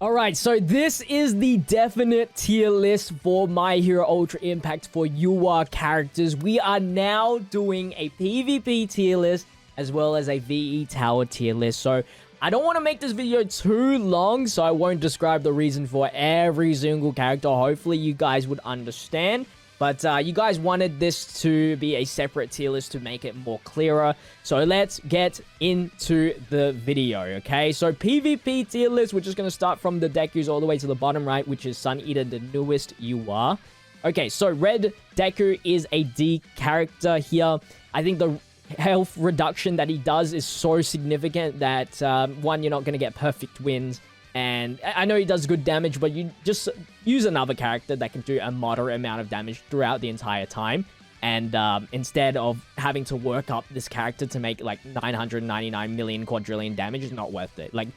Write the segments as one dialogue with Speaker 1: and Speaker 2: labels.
Speaker 1: Alright, so this is the definite tier list for My Hero Ultra Impact for UR characters. We are now doing a PvP tier list as well as a VE Tower tier list. So I don't want to make this video too long, so I won't describe the reason for every single character. Hopefully you guys would understand. But you guys wanted this to be a separate tier list to make it more clearer. So let's get into the video, okay? So PvP tier list, we're just going to start from the Deku's all the way to the bottom right, which is Sun Eater, the newest UR. Okay, so Red Deku is a D character here. I think the health reduction that he does is so significant that, one, you're not going to get perfect wins. And I know he does good damage, but you just use another character that can do a moderate amount of damage throughout the entire time. And instead of having to work up this character to make like 999 million quadrillion damage, is not worth it. Like,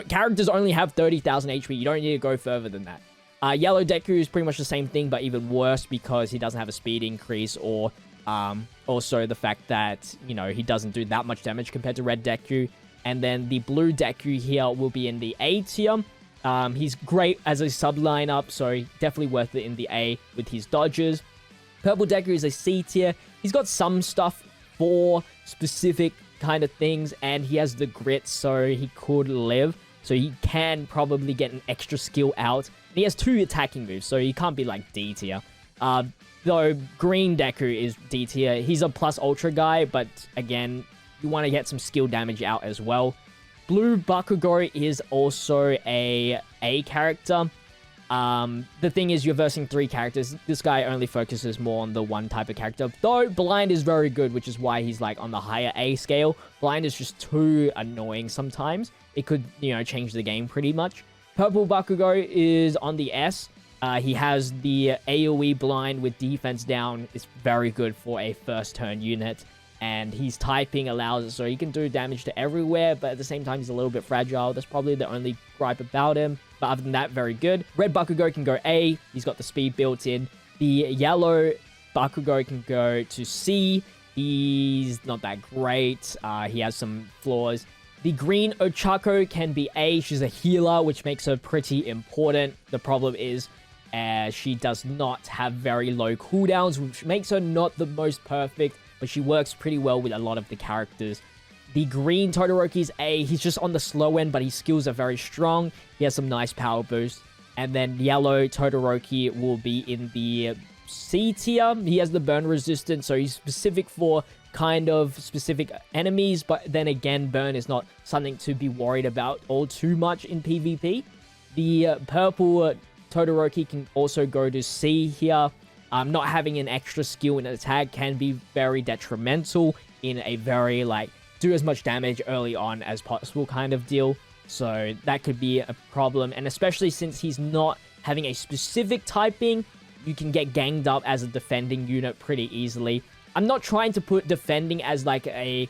Speaker 1: characters only have 30,000 HP. You don't need to go further than that. Yellow Deku is pretty much the same thing, but even worse because he doesn't have a speed increase or also the fact that, you know, he doesn't do that much damage compared to Red Deku. And then the blue Deku here will be in the A tier. He's great as a sub lineup, so definitely worth it in the A with his dodges. Purple Deku is a C tier. He's got some stuff for specific kind of things, and he has the grit, so he could live. So he can probably get an extra skill out. And he has 2 attacking moves, so he can't be like D tier. Though green Deku is D tier. He's a plus ultra guy, but again, you want to get some skill damage out as well. Blue Bakugo is also a character. The thing is, you're versing 3 characters. This guy only focuses more on the one type of character. Though Blind is very good, which is why he's like on the higher A scale. Blind is just too annoying sometimes. It could, you know, change the game pretty much. Purple Bakugo is on the S. He has the AoE Blind with defense down. It's very good for a first turn unit. And his typing allows it so he can do damage to everywhere, but at the same time, he's a little bit fragile. That's probably the only gripe about him. But other than that, very good. Red Bakugo can go A. He's got the speed built in. The yellow Bakugo can go to C. He's not that great. He has some flaws. The green Ochako can be A. She's a healer, which makes her pretty important. The problem is she does not have very low cooldowns, which makes her not the most perfect, but she works pretty well with a lot of the characters. The green Todoroki is A. He's just on the slow end, but his skills are very strong. He has some nice power boosts. And then yellow Todoroki will be in the C tier. He has the burn resistance, so he's specific for kind of specific enemies, but then again, burn is not something to be worried about all too much in PvP. The purple Todoroki can also go to C here. Not having an extra skill in attack can be very detrimental in a very, like, do as much damage early on as possible kind of deal. So that could be a problem. And especially since he's not having a specific typing, you can get ganged up as a defending unit pretty easily. I'm not trying to put defending as like a,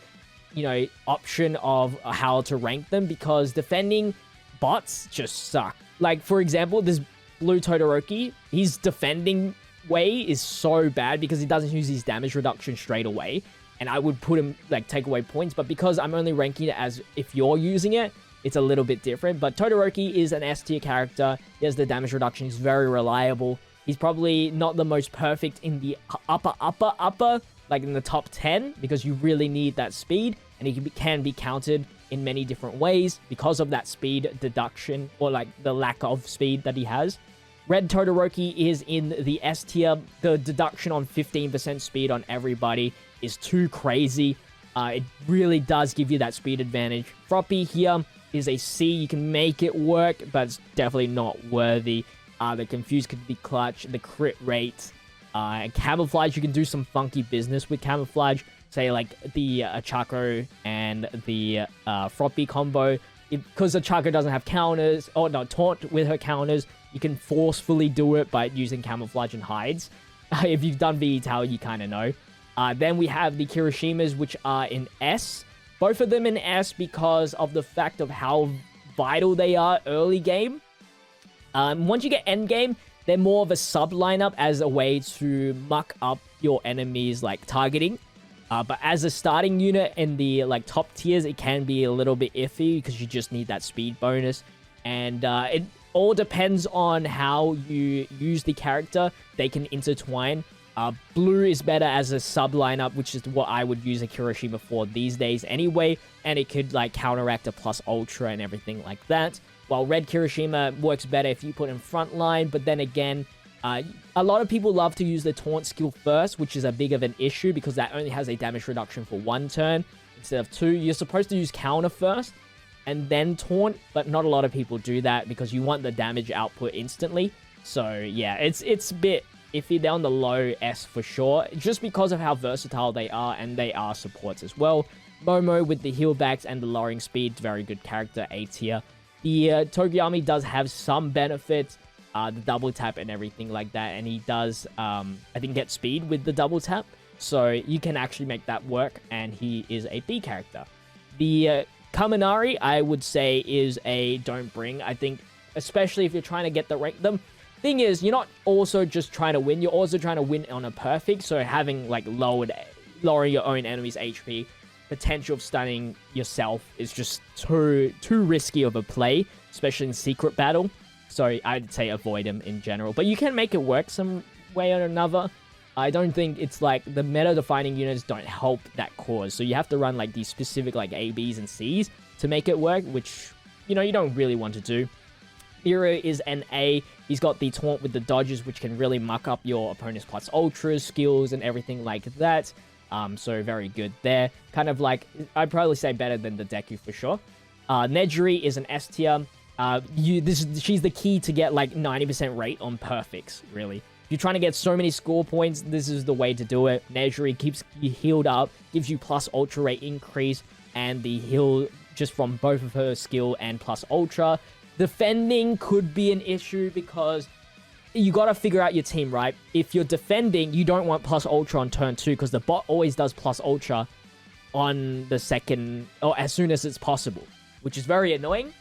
Speaker 1: you know, option of how to rank them, because defending bots just suck. Like, for example, this blue Todoroki, his defending way is so bad because he doesn't use his damage reduction straight away, and I would put him, like, take away points, but because I'm only ranking it as if you're using it, it's a little bit different. But Todoroki is an S tier character. He has the damage reduction. He's very reliable. He's probably not the most perfect in the upper, like in the top 10, because you really need that speed, and he can be countered in many different ways because of that speed deduction, or like the lack of speed that he has. Red Todoroki is in the S tier. The deduction on 15% speed on everybody is too crazy. It really does give you that speed advantage. Froppy here is a C. You can make it work, but it's definitely not worthy. The Confuse could be clutch. The crit rate. Camouflage, you can do some funky business with Camouflage. Say like the Achako and the Froppy combo. Because Achako doesn't have counters, or not taunt with her counters, you can forcefully do it by using Camouflage and hides. If you've done VE Tower, you kind of know. Then we have the Kirishimas, which are in S. Both of them in S because of the fact of how vital they are early game. Once you get end game, they're more of a sub lineup as a way to muck up your enemies, like targeting. But as a starting unit in the like top tiers, it can be a little bit iffy because you just need that speed bonus. And all depends on how you use the character. They can intertwine. Blue is better as a sub lineup, which is what I would use a Kirishima for these days anyway, and it could like counteract a plus ultra and everything like that. While red Kirishima works better if you put in front line, but then again, a lot of people love to use the taunt skill first, which is a big of an issue because that only has a damage reduction for 1 turn instead of 2. You're supposed to use counter first and then taunt, but not a lot of people do that because you want the damage output instantly. So yeah, it's a bit iffy. They're on the low S for sure, just because of how versatile they are, and they are supports as well. Momo with the heal backs and the lowering speed, very good character, A tier. The Toguyami does have some benefits, the double tap and everything like that, and he does, I think, get speed with the double tap, so you can actually make that work, and he is a B character. The Kaminari, I would say, is a don't bring. I think, especially if you're trying to get the rank. The thing is, you're not also just trying to win, you're also trying to win on a perfect, so having, like, lowering your own enemy's HP, potential of stunning yourself is just too risky of a play, especially in secret battle. So I'd say avoid him in general. But you can make it work some way or another. I don't think it's like the meta-defining units don't help that cause. So you have to run like these specific like A, Bs, and Cs to make it work, which, you know, you don't really want to do. Hero is an A. He's got the taunt with the dodges, which can really muck up your opponent's plus ultras, skills, and everything like that. So very good there. Kind of like, I'd probably say better than the Deku for sure. Nejiri is an S tier. She's the key to get like 90% rate on perfects, really. If you're trying to get so many score points, this is the way to do it. Nejiri keeps you healed up, gives you plus ultra rate increase, and the heal just from both of her skill and plus ultra. Defending could be an issue because you got to figure out your team, right? If you're defending, you don't want plus ultra on turn 2 because the bot always does plus ultra on the second, or as soon as it's possible, which is very annoying.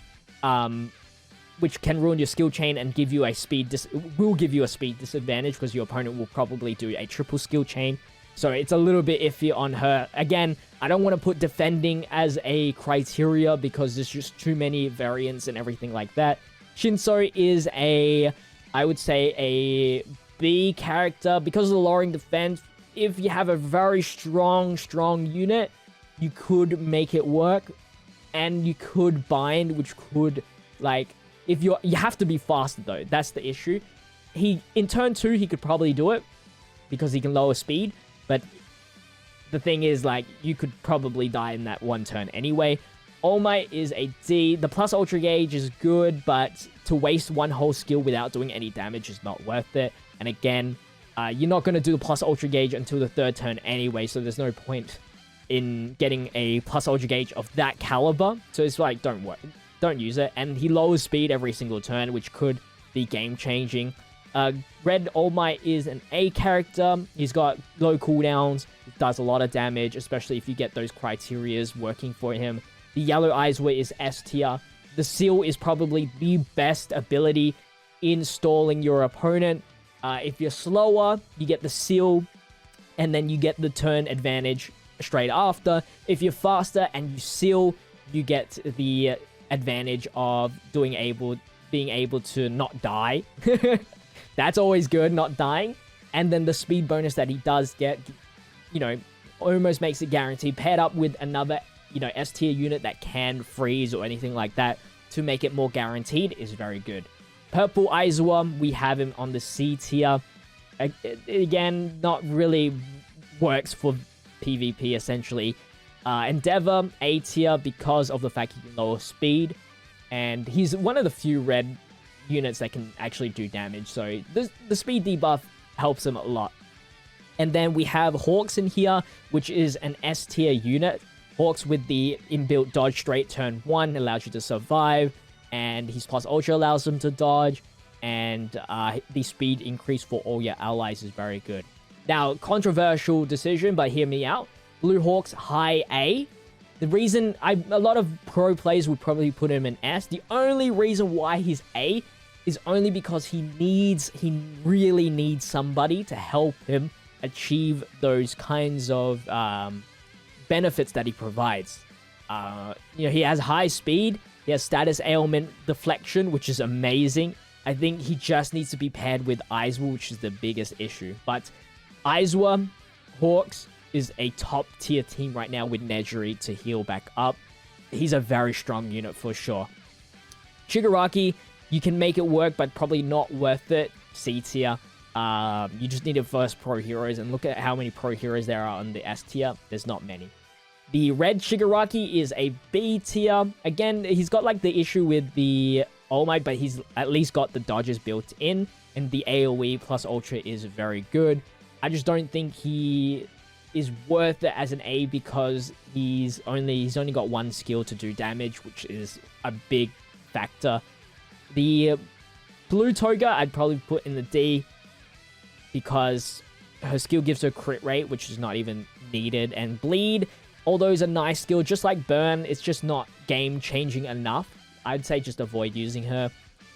Speaker 1: Which can ruin your skill chain and give you a will give you a speed disadvantage because your opponent will probably do a triple skill chain. So it's a little bit iffy on her. Again, I don't want to put defending as a criteria because there's just too many variants and everything like that. Shinso is I would say a B character because of the lowering defense. If you have a very strong unit, you could make it work, and you could bind, which could, like, if you have to be faster though. That's the issue. In turn 2, he could probably do it because he can lower speed, but the thing is, like, you could probably die in that 1 turn anyway. All Might is a D. The plus ultra gauge is good, but to waste 1 whole skill without doing any damage is not worth it. And again, you're not going to do the plus ultra gauge until the 3rd turn anyway, so there's no point in getting a plus ultra gauge of that caliber. So it's like, don't use it. And he lowers speed every single turn, which could be game changing. Red All Might is an A character. He's got low cooldowns, does a lot of damage, especially if you get those criterias working for him. The Yellow Aizawa is S tier. The Seal is probably the best ability in stalling your opponent. If you're slower, you get the Seal, and then you get the turn advantage straight after. If you're faster and you Seal, you get the advantage of being able to not die. That's always good, not dying. And then the speed bonus that he does get, you know, almost makes it guaranteed, paired up with another, you know, S tier unit that can freeze or anything like that to make it more guaranteed is very good. Purple Aizawa, we have him on the C tier. Again, not really works for PvP essentially. Endeavor, A tier, because of the fact he can lower speed, and he's one of the few red units that can actually do damage, so the speed debuff helps him a lot. And then we have Hawks in here, which is an S tier unit. Hawks with the inbuilt dodge straight turn 1 allows you to survive, and his plus ultra allows him to dodge, and the speed increase for all your allies is very good. Now, controversial decision, but hear me out. Blue Hawks, high A. The reason a lot of pro players would probably put him in S. The only reason why he's A is only because he really needs somebody to help him achieve those kinds of benefits that he provides. You know, he has high speed, He has status ailment deflection, which is amazing. I think he just needs to be paired with Aizawa, which is the biggest issue. But Aizawa, Hawks is a top tier team right now with Nejiri to heal back up. He's a very strong unit for sure. Shigaraki, you can make it work, but probably not worth it. C tier. You just need to first pro heroes, and look at how many pro heroes there are on the S tier. There's not many. The red Shigaraki is a B tier. Again, he's got like the issue with the All Might, but he's at least got the dodges built in, and the AoE plus Ultra is very good. I just don't think he is worth it as an A because he's only got one skill to do damage, which is a big factor. The blue Toga I'd probably put in the D because her skill gives her crit rate, which is not even needed. And bleed, although it's a nice skill, just like burn, it's just not game changing enough. I'd say just avoid using her.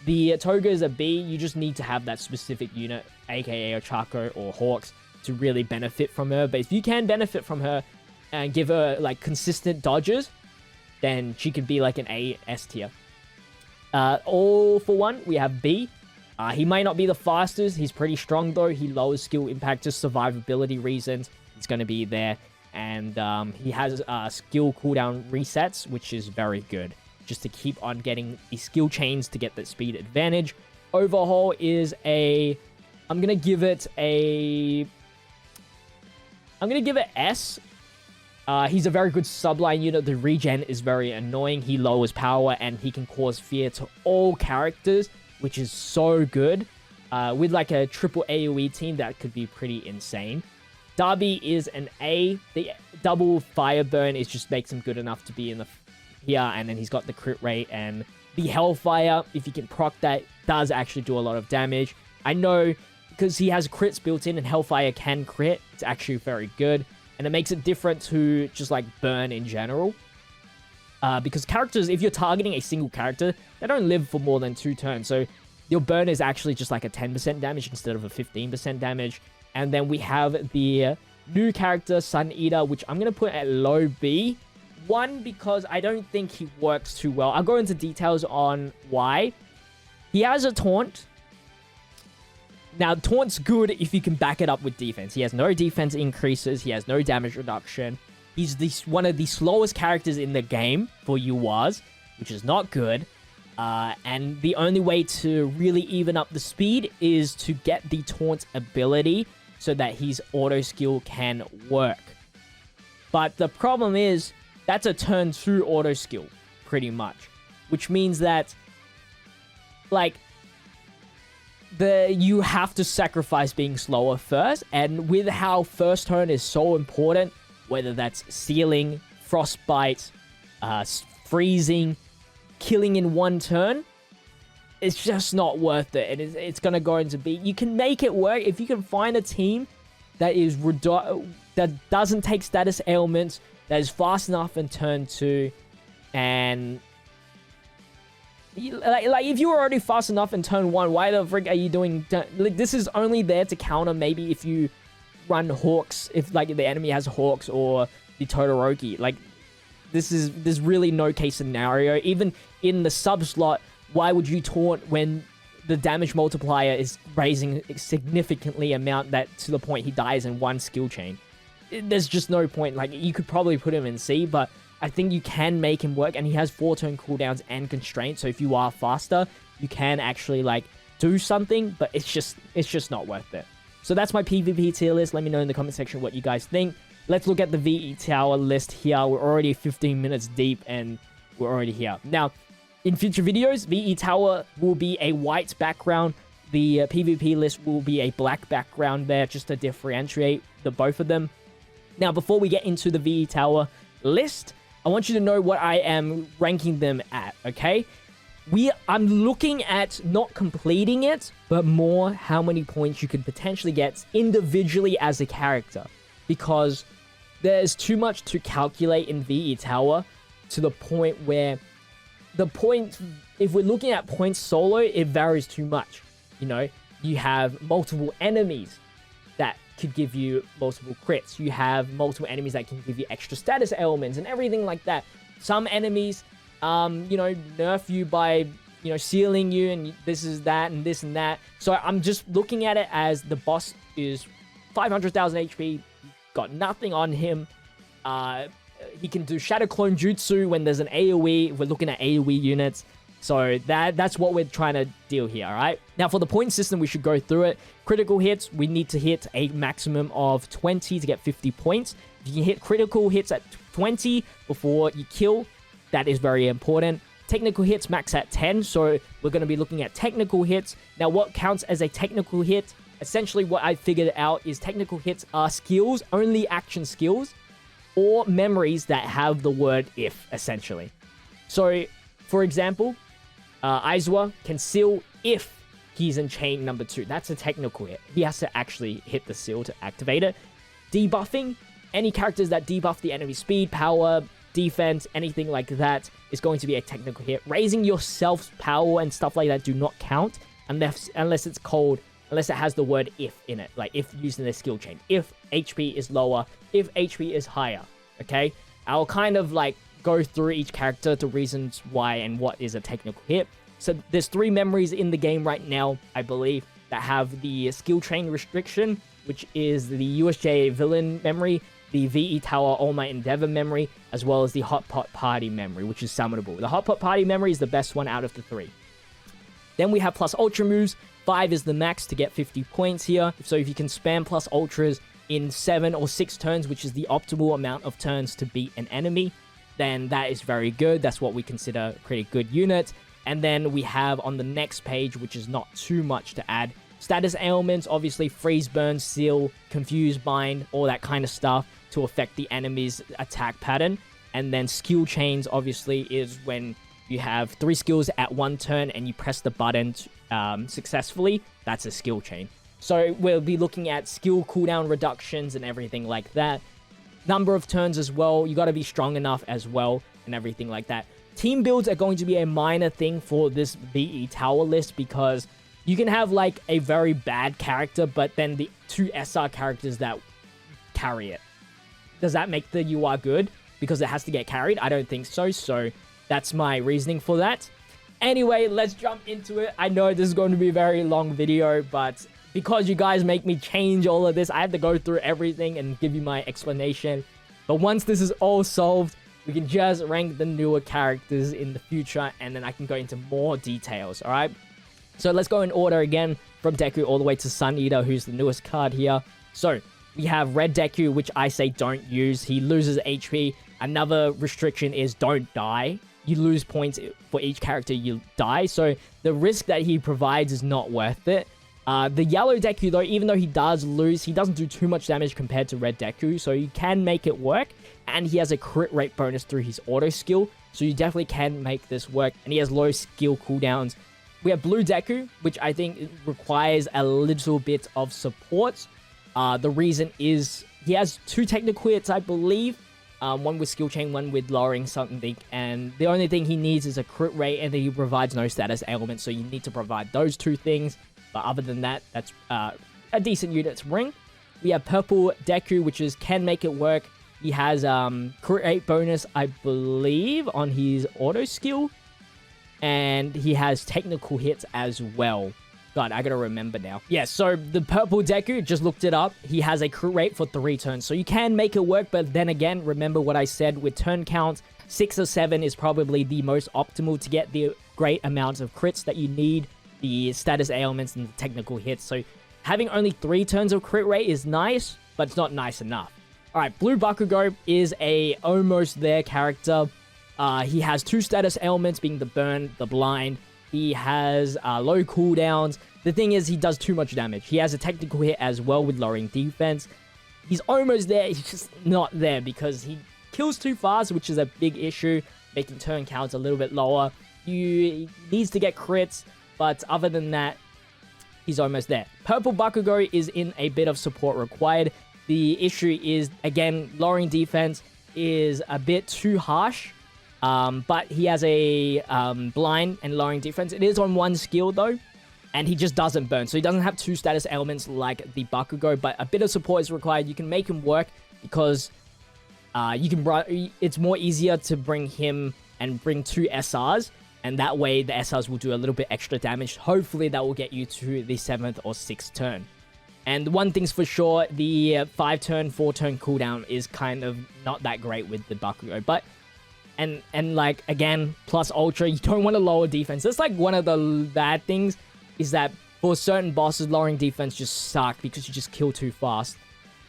Speaker 1: The Toga is a B. You just need to have that specific unit, aka Ochako or Hawks, to really benefit from her. But if you can benefit from her and give her like consistent dodges, then she could be like an A S tier. All for one, we have B. He might not be the fastest. He's pretty strong though. He lowers skill impact, just survivability reasons. He's going to be there. And he has skill cooldown resets, which is very good. Just to keep on getting the skill chains to get that speed advantage. Overhaul is a... I'm going to give it S. He's a very good subline unit. The regen is very annoying. He lowers power and he can cause fear to all characters, which is so good. With like a triple AoE team, that could be pretty insane. Darby is an A. The double fire burn is just makes him good enough to be in the here, and then he's got the crit rate and the Hellfire. If you can proc that, does actually do a lot of damage. I know because he has crits built in and Hellfire can crit. It's actually very good. And it makes it different to just like burn in general. Because characters, if you're targeting a single character, they don't live for more than 2 turns. So your burn is actually just like a 10% damage instead of a 15% damage. And then we have the new character, Sun Eater, which I'm going to put at low B. One, because I don't think he works too well. I'll go into details on why. He has a taunt. Now, taunt's good if you can back it up with defense. He has no defense increases. He has no damage reduction. He's one of the slowest characters in the game for URs, which is not good. And the only way to really even up the speed is to get the taunt ability so that his auto skill can work. But the problem is, that's a turn 2 auto skill, pretty much. Which means that, like, you have to sacrifice being slower first, and with how first turn is so important, whether that's sealing, frostbite, freezing, killing in 1 turn, it's just not worth it. And it's gonna go into B. You can make it work if you can find a team that is that doesn't take status ailments, that is fast enough in turn 2, and like if you were already fast enough in turn 1, why the frick are you doing... Like, this is only there to counter maybe if you run Hawks, if like the enemy has Hawks or the Todoroki. Like, there's really no case scenario. Even in the sub slot, why would you taunt when the damage multiplier is raising significantly amount that to the point he dies in 1 skill chain? There's just no point. Like, you could probably put him in C, but I think you can make him work, and he has 4 turn cooldowns and constraints, so if you are faster, you can actually, like, do something, but it's just not worth it. So that's my PvP tier list. Let me know in the comment section what you guys think. Let's look at the VE Tower list here. We're already 15 minutes deep, and we're already here. Now, in future videos, VE Tower will be a white background. The PvP list will be a black background there, just to differentiate the both of them. Now, before we get into the VE Tower list, I want you to know what I am ranking them at, okay? I'm looking at not completing it, but more how many points you could potentially get individually as a character. Because there's too much to calculate in VE Tower to the point where if we're looking at points solo, it varies too much. You know, you have multiple enemies that could give you multiple crits. You have multiple enemies that can give you extra status elements and everything like that. Some enemies nerf you by, sealing you, and this is that, and this and that. So I'm just looking at it as the boss is 500,000 HP, got nothing on him. He can do Shadow Clone Jutsu when there's an AoE. We're looking at AoE units. So that's what we're trying to deal here, alright? Now, for the point system, we should go through it. Critical hits, we need to hit a maximum of 20 to get 50 points. If you can hit critical hits at 20 before you kill, that is very important. Technical hits max at 10, so we're going to be looking at technical hits. Now, what counts as a technical hit? Essentially, what I figured out is technical hits are skills, only action skills, or memories that have the word if, essentially. So, for example, Aizawa can seal if he's in chain number 2. That's a technical hit. He has to actually hit the seal to activate it. Debuffing, any characters that debuff the enemy speed, power, defense, anything like that is going to be a technical hit. Raising yourself's power and stuff like that do not count unless it has the word if in it, like if using the skill chain, if HP is lower, if HP is higher, okay? I'll kind of like go through each character to reasons why and what is a technical hit. So there's 3 memories in the game right now, I believe, that have the skill chain restriction, which is the USJ villain memory, the VE Tower All Might Endeavor memory, as well as the Hot Pot Party memory, which is summonable. The Hot Pot Party memory is the best one out of the 3. Then we have plus ultra moves. 5 is the max to get 50 points here. So if you can spam plus ultras in 7 or 6 turns, which is the optimal amount of turns to beat an enemy, then that is very good. That's what we consider a pretty good unit. And then we have on the next page, which is not too much to add, status ailments, obviously freeze, burn, seal, confuse, bind, all that kind of stuff to affect the enemy's attack pattern. And then skill chains, obviously, is when you have 3 skills at 1 turn and you press the button successfully. That's a skill chain. So we'll be looking at skill cooldown reductions and everything like that. Number of turns as well. You got to be strong enough as well and everything like that. Team builds are going to be a minor thing for this VE Tower list because you can have like a very bad character, but then the 2 SR characters that carry it. Does that make the UR good? Because it has to get carried? I don't think so. So that's my reasoning for that. Anyway, let's jump into it. I know this is going to be a very long video, but because you guys make me change all of this, I had to go through everything and give you my explanation. But once this is all solved, we can just rank the newer characters in the future, and then I can go into more details, alright? So let's go in order again, from Deku all the way to Sun Eater, who's the newest card here. So, we have Red Deku, which I say don't use. He loses HP. Another restriction is don't die. You lose points for each character you die, so the risk that he provides is not worth it. The yellow Deku, though, even though he does lose, he doesn't do too much damage compared to Red Deku, so you can make it work. And he has a crit rate bonus through his auto skill, so you definitely can make this work. And he has low skill cooldowns. We have Blue Deku, which I think requires a little bit of support. The reason is he has 2 technical hits, I believe. One with skill chain, one with lowering something. And the only thing he needs is a crit rate, and then he provides no status ailment, so you need to provide those 2 things. But other than that, that's a decent unit to bring. We have Purple Deku, which can make it work. He has crit rate bonus, I believe, on his auto skill. And he has technical hits as well. God, I gotta remember now. Yeah, so the Purple Deku, just looked it up. He has a crit rate for 3 turns. So you can make it work, but then again, remember what I said with turn count. 6 or 7 is probably the most optimal to get the great amounts of crits that you need. The status ailments and the technical hits. So having only 3 turns of crit rate is nice, but it's not nice enough. Alright, Blue Bakugo is a almost there character. He has 2 status ailments, being the burn, the blind. He has low cooldowns. The thing is, he does too much damage. He has a technical hit as well with lowering defense. He's almost there. He's just not there because he kills too fast, which is a big issue, making turn counts a little bit lower. He needs to get crits, but other than that, he's almost there. Purple Bakugo is in a bit of support required. The issue is, again, lowering defense is a bit too harsh. But he has a blind and lowering defense. It is on 1 skill, though. And he just doesn't burn. So he doesn't have 2 status ailments like the Bakugo. But a bit of support is required. You can make him work because it's more easier to bring him and bring 2 SRs. And that way, the SRs will do a little bit extra damage. Hopefully, that will get you to the 7th or 6th turn. And one thing's for sure, the 5-turn, 4-turn cooldown is kind of not that great with the Bakugo. But, and like, again, plus Ultra, you don't want to lower defense. That's like one of the bad things, is that for certain bosses, lowering defense just suck because you just kill too fast.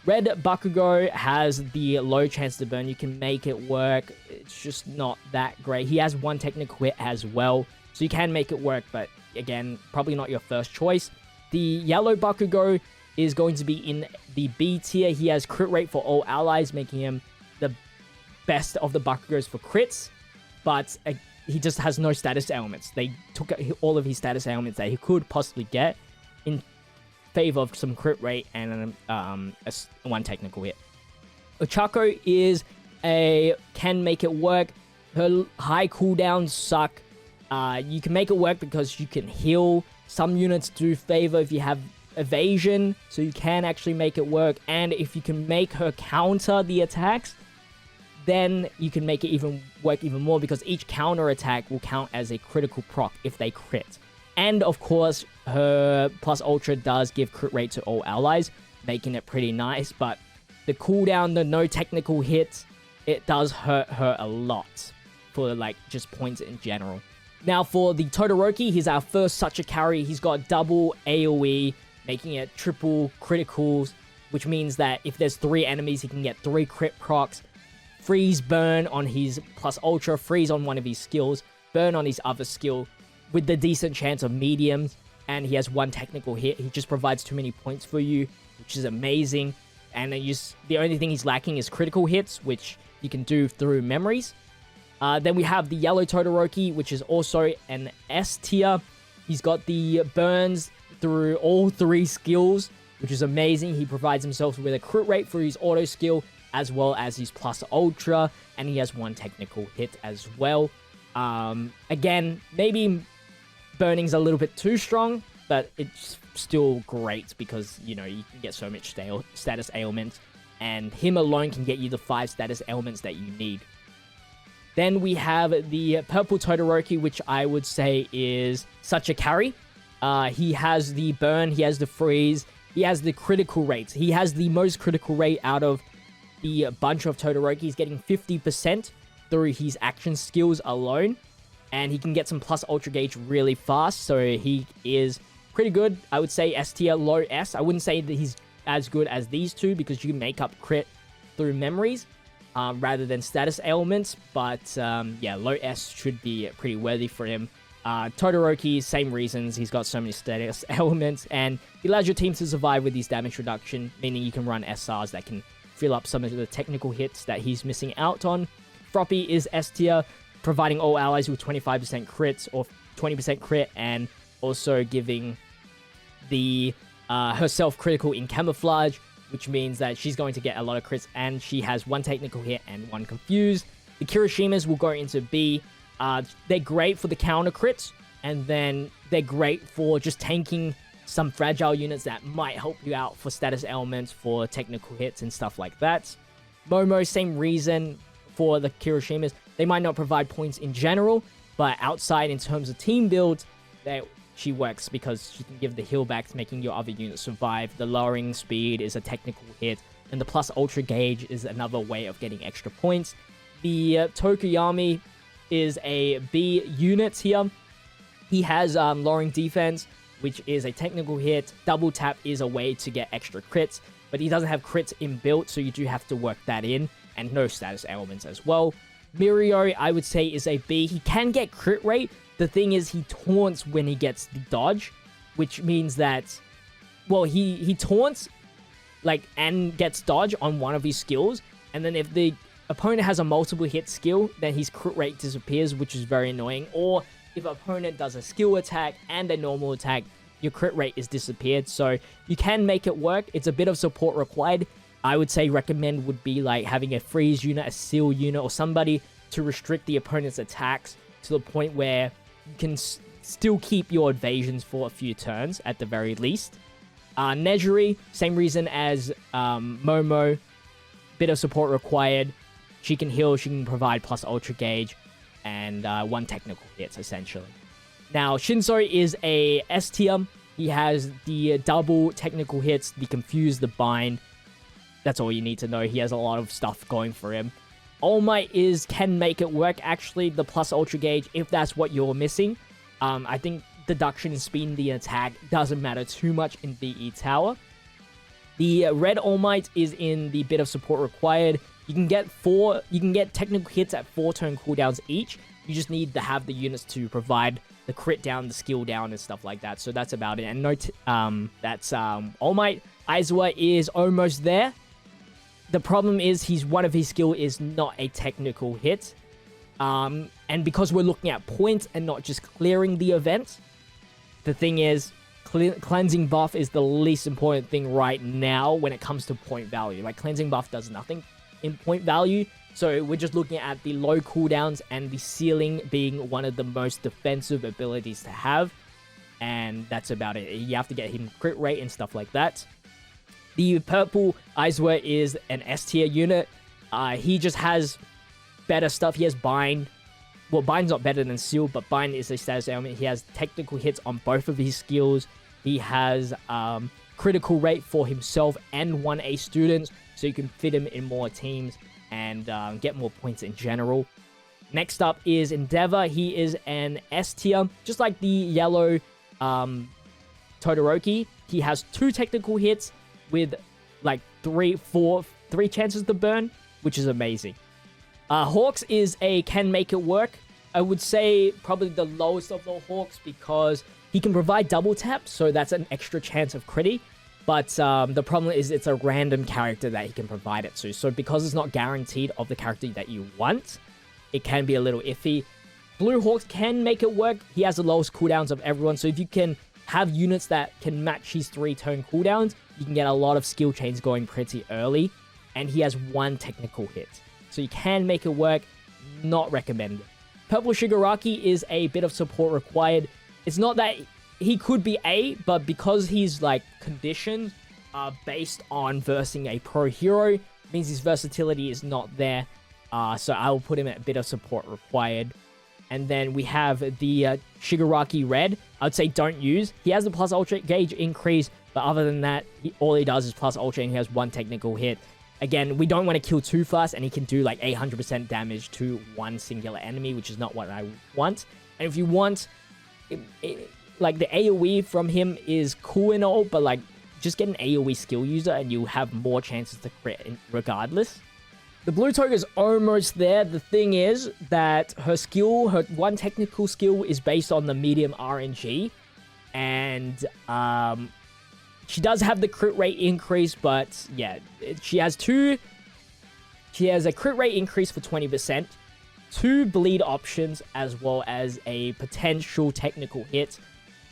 Speaker 1: Red Bakugo has the low chance to burn. You can make it work. It's just not that great. He has 1 technical hit as well, so you can make it work, but again, probably not your first choice. The yellow Bakugo is going to be in the B tier. He has crit rate for all allies, making him the best of the Bakugos for crits, but he just has no status ailments. They took all of his status ailments that he could possibly get in favor of some crit rate and 1 technical hit. Ochako is can make it work. Her high cooldowns suck. You can make it work because you can heal. Some units do favor if you have evasion, so you can actually make it work. And if you can make her counter the attacks, then you can make it work even more, because each counter attack will count as a critical proc if they crit. And of course, her plus Ultra does give crit rate to all allies, making it pretty nice. But the cooldown, the no technical hits, it does hurt her a lot for like just points in general. Now for the Todoroki, he's our first such a carry. He's got double AoE, making it triple criticals, which means that if there's 3 enemies, he can get 3 crit procs. Freeze burn on his plus Ultra, freeze on one of his skills, burn on his other skill, with the decent chance of mediums, and he has 1 technical hit. He just provides too many points for you, which is amazing. And the only thing he's lacking is critical hits, which you can do through memories. Then we have the yellow Todoroki, which is also an S tier. He's got the burns through all 3 skills, which is amazing. He provides himself with a crit rate for his auto skill, as well as his plus Ultra, and he has 1 technical hit as well. Again, maybe burning's a little bit too strong, but it's still great because, you know, you can get so much status ailments, and him alone can get you the 5 status ailments that you need. Then we have the purple Todoroki, which I would say is such a carry. He has the burn, he has the freeze, he has the critical rates. He has the most critical rate out of the bunch of Todoroki. He's getting 50% through his action skills alone, and he can get some plus Ultra Gauge really fast, so he is pretty good. I would say S tier, low S. I wouldn't say that he's as good as these two, because you can make up crit through memories rather than status ailments, but yeah, low S should be pretty worthy for him. Todoroki, same reasons. He's got so many status ailments, and he allows your team to survive with his damage reduction, meaning you can run SRs that can fill up some of the technical hits that he's missing out on. Froppy is S tier, providing all allies with 25% crits or 20% crit, and also giving the herself critical in camouflage, which means that she's going to get a lot of crits, and she has 1 technical hit and 1 confused. The Kirishimas will go into B. They're great for the counter crits, and then they're great for just tanking some fragile units that might help you out for status ailments, for technical hits and stuff like that. Momo, same reason for the Kirishimas. They might not provide points in general, but outside in terms of team builds, she works because she can give the heal back, making your other units survive. The lowering speed is a technical hit, and the plus Ultra Gauge is another way of getting extra points. The Tokuyami is a B unit here. He has lowering defense, which is a technical hit. Double tap is a way to get extra crits, but he doesn't have crits inbuilt, so you do have to work that in, and no status ailments as well. Mirio, I would say, is a B. He can get crit rate. The thing is, he taunts when he gets the dodge, which means that, well, he taunts like and gets dodge on one of his skills, and then if the opponent has a multiple hit skill, then his crit rate disappears, which is very annoying. Or if an opponent does a skill attack and a normal attack, your crit rate is disappeared. So you can make it work. It's a bit of support required. I would say recommend would be like having a freeze unit, a seal unit, or somebody to restrict the opponent's attacks to the point where you can still keep your evasions for a few turns at the very least. Nejuri, same reason as Momo. Bit of support required. She can heal, she can provide plus Ultra Gauge, and 1 technical hit, essentially. Now, Shinso is a S tier. He has the double technical hits, the Confuse, the Bind. That's all you need to know. He has a lot of stuff going for him. All Might can make it work, actually, the plus Ultra Gauge, if that's what you're missing. I think deduction in speed and the attack doesn't matter too much in VE Tower. The red All Might is in the bit of support required. You can get technical hits at 4 turn cooldowns each. You just need to have the units to provide the crit down, the skill down, and stuff like that. So that's about it. And that's All Might. Aizawa is almost there. The problem is one of his skill is not a technical hit. And because we're looking at points and not just clearing the event, the thing is, cleansing buff is the least important thing right now when it comes to point value. Like, cleansing buff does nothing in point value. So we're just looking at the low cooldowns and the ceiling being one of the most defensive abilities to have. And that's about it. You have to get him crit rate and stuff like that. The purple Aizawa is an S tier unit. He just has better stuff. He has Bind. Well, Bind's not better than Seal, but Bind is a status element. He has technical hits on both of his skills. He has critical rate for himself and 1A students, so you can fit him in more teams and get more points in general. Next up is Endeavor. He is an S tier, just like the yellow Todoroki. He has 2 technical hits with like 3 chances to burn, which is amazing. Hawks is can make it work. I would say probably the lowest of the Hawks because he can provide double tap, so that's an extra chance of critty. But the problem is it's a random character that he can provide it to. So because it's not guaranteed of the character that you want, it can be a little iffy. Blue Hawks can make it work. He has the lowest cooldowns of everyone. So if you can have units that can match his 3-turn cooldowns, you can get a lot of skill chains going pretty early. And he has 1 technical hit. So you can make it work. Not recommended. Purple Shigaraki is a bit of support required. It's not that he could be A, but because he's like conditioned based on versing a pro hero, means his versatility is not there. So I will put him at a bit of support required. And then we have the Shigaraki Red. I'd say don't use. He has the plus Ultra Gauge increase, but other than that, all he does is plus Ultra and he has 1 technical hit. Again, we don't want to kill too fast, and he can do like 800% damage to 1 singular enemy, which is not what I want. And if you want, like the AoE from him is cool and all, but like just get an AoE skill user and you have more chances to crit regardless. The blue toga is almost there. The thing is that her 1 technical skill is based on the medium RNG, and she does have the crit rate increase, but yeah, she has a crit rate increase for 20%, 2 bleed options, as well as a potential technical hit.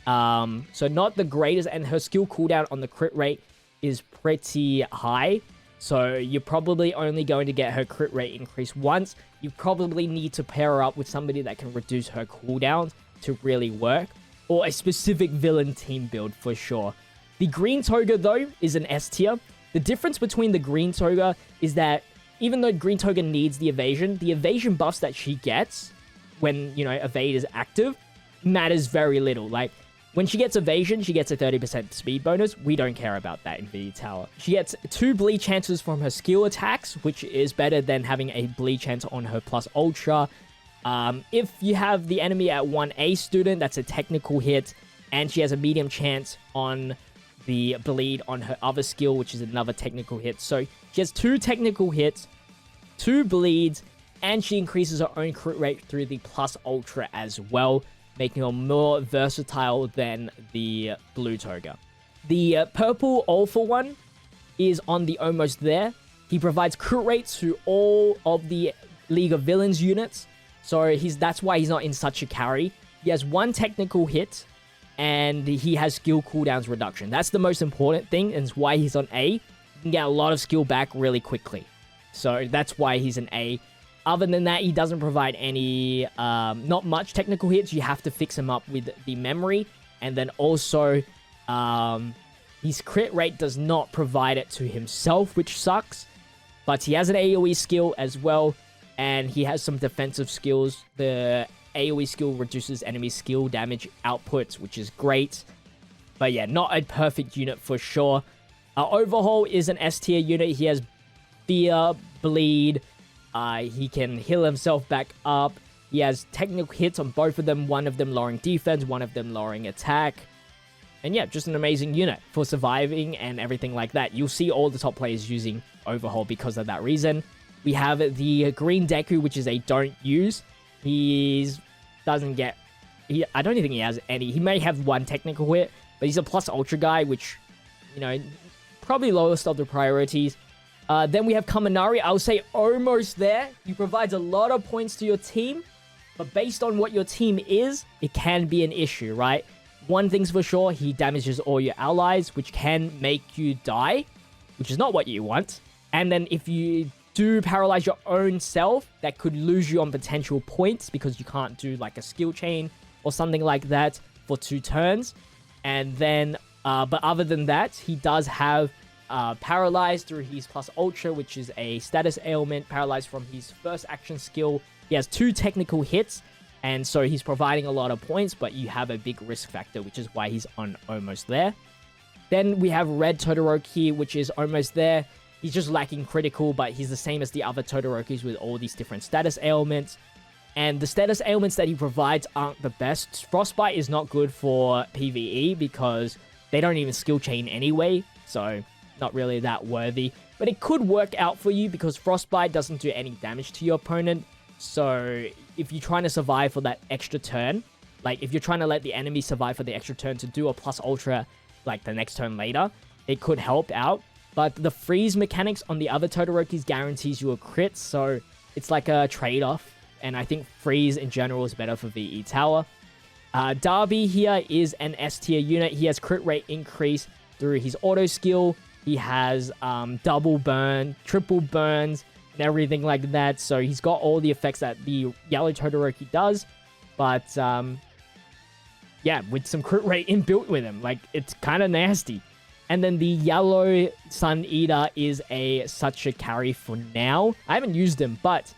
Speaker 1: So not the greatest, and her skill cooldown on the crit rate is pretty high. So you're probably only going to get her crit rate increase once. You probably need to pair her up with somebody that can reduce her cooldowns to really work, or a specific villain team build for sure. The green toga, though, is an S tier. The difference between the green toga is that even though green toga needs the evasion buffs that she gets when, evade is active matters very little. Like, when she gets evasion, she gets a 30% speed bonus. We don't care about that in VE Tower. She gets 2 bleed chances from her skill attacks, which is better than having a bleed chance on her plus ultra. If you have the enemy at 1A student, that's a technical hit, and she has a medium chance on the bleed on her other skill, which is another technical hit. So she has 2 technical hits, 2 bleeds, and she increases her own crit rate through the plus ultra as well, making her more versatile than the blue toga. The purple all-for-one is on the almost there. He provides crit rates to all of the League of Villains units, so that's why he's not in such a carry. He has 1 technical hit, and he has skill cooldowns reduction. That's the most important thing, and it's why he's on A. You can get a lot of skill back really quickly. So that's why he's an A. Other than that, he doesn't provide any, not much technical hits. You have to fix him up with the memory. And then also, his crit rate does not provide it to himself, which sucks. But he has an AoE skill as well. and he has some defensive skills. The AoE skill reduces enemy skill damage outputs, which is great. But yeah, not a perfect unit for sure. Overhaul is an S tier unit. He has Fear, Bleed. He can heal himself back up. He has technical hits on both of them. One of them lowering defense, one of them lowering attack. And yeah, just an amazing unit for surviving and everything like that. You'll see all the top players using Overhaul because of that reason. We have the Green Deku, which is a don't use. I don't even think he has any. He may have one technical hit, but he's a plus ultra guy, which, you know, probably lowest of the priorities. Then we have Kaminari. I would say almost there. He provides a lot of points to your team, but based on what your team is, it can be an issue, right? One thing's for sure, he damages all your allies, which can make you die, which is not what you want. And then if you do paralyze your own self, that could lose you on potential points because you can't do like a skill chain or something like that for 2 turns. And then, but other than that, he does have paralyzed through his plus ultra, which is a status ailment, paralyzed from his first action skill. He has 2 technical hits, and so he's providing a lot of points, but you have a big risk factor, which is why he's on almost there. Then we have Red Todoroki, which is almost there. He's just lacking critical, but he's the same as the other Todorokis with all these different status ailments. And the status ailments that he provides aren't the best. Frostbite is not good for PvE because they don't even skill chain anyway, so not really that worthy. But it could work out for you because Frostbite doesn't do any damage to your opponent. So if you're trying to survive for that extra turn, like if you're trying to let the enemy survive for the extra turn to do a plus ultra like the next turn later, it could help out. But the freeze mechanics on the other Todorokis guarantees you a crit, so it's like a trade-off. And I think freeze in general is better for VE Tower. Darby here is an S tier unit. He has crit rate increase through his auto skill. He has double burn, triple burns, and everything like that. So he's got all the effects that the yellow Todoroki does. But yeah, with some crit rate inbuilt with him. Like, it's kind of nasty. And then the yellow Sun Eater is such a carry for now. I haven't used him, but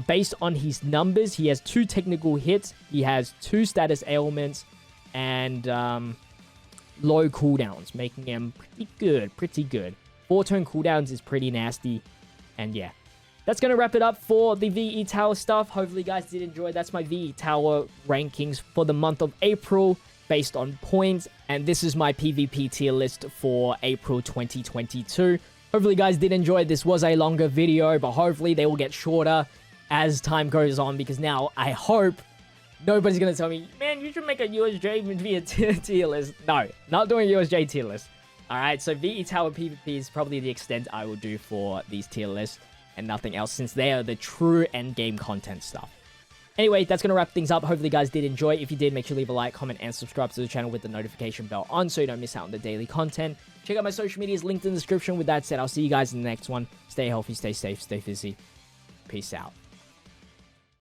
Speaker 1: based on his numbers, he has 2 technical hits. He has 2 status ailments and low cooldowns, making him pretty good. 4-turn cooldowns is pretty nasty. And yeah, that's going to wrap it up for the VE Tower stuff. Hopefully you guys did enjoy. That's my VE Tower rankings for the month of April based on points. And this is my PvP tier list for April 2022. Hopefully you guys did enjoy. This was a longer video, but hopefully they will get shorter as time goes on, because now I hope nobody's going to tell me, man, you should make a USJ via tier list. No, not doing a USJ tier list. Alright, so VE Tower PvP is probably the extent I will do for these tier lists and nothing else, since they are the true endgame content stuff. Anyway, that's going to wrap things up. Hopefully you guys did enjoy. If you did, make sure to leave a like, comment, and subscribe to the channel with the notification bell on so you don't miss out on the daily content. Check out my social medias linked in the description. With that said, I'll see you guys in the next one. Stay healthy, stay safe, stay fizzy. Peace out.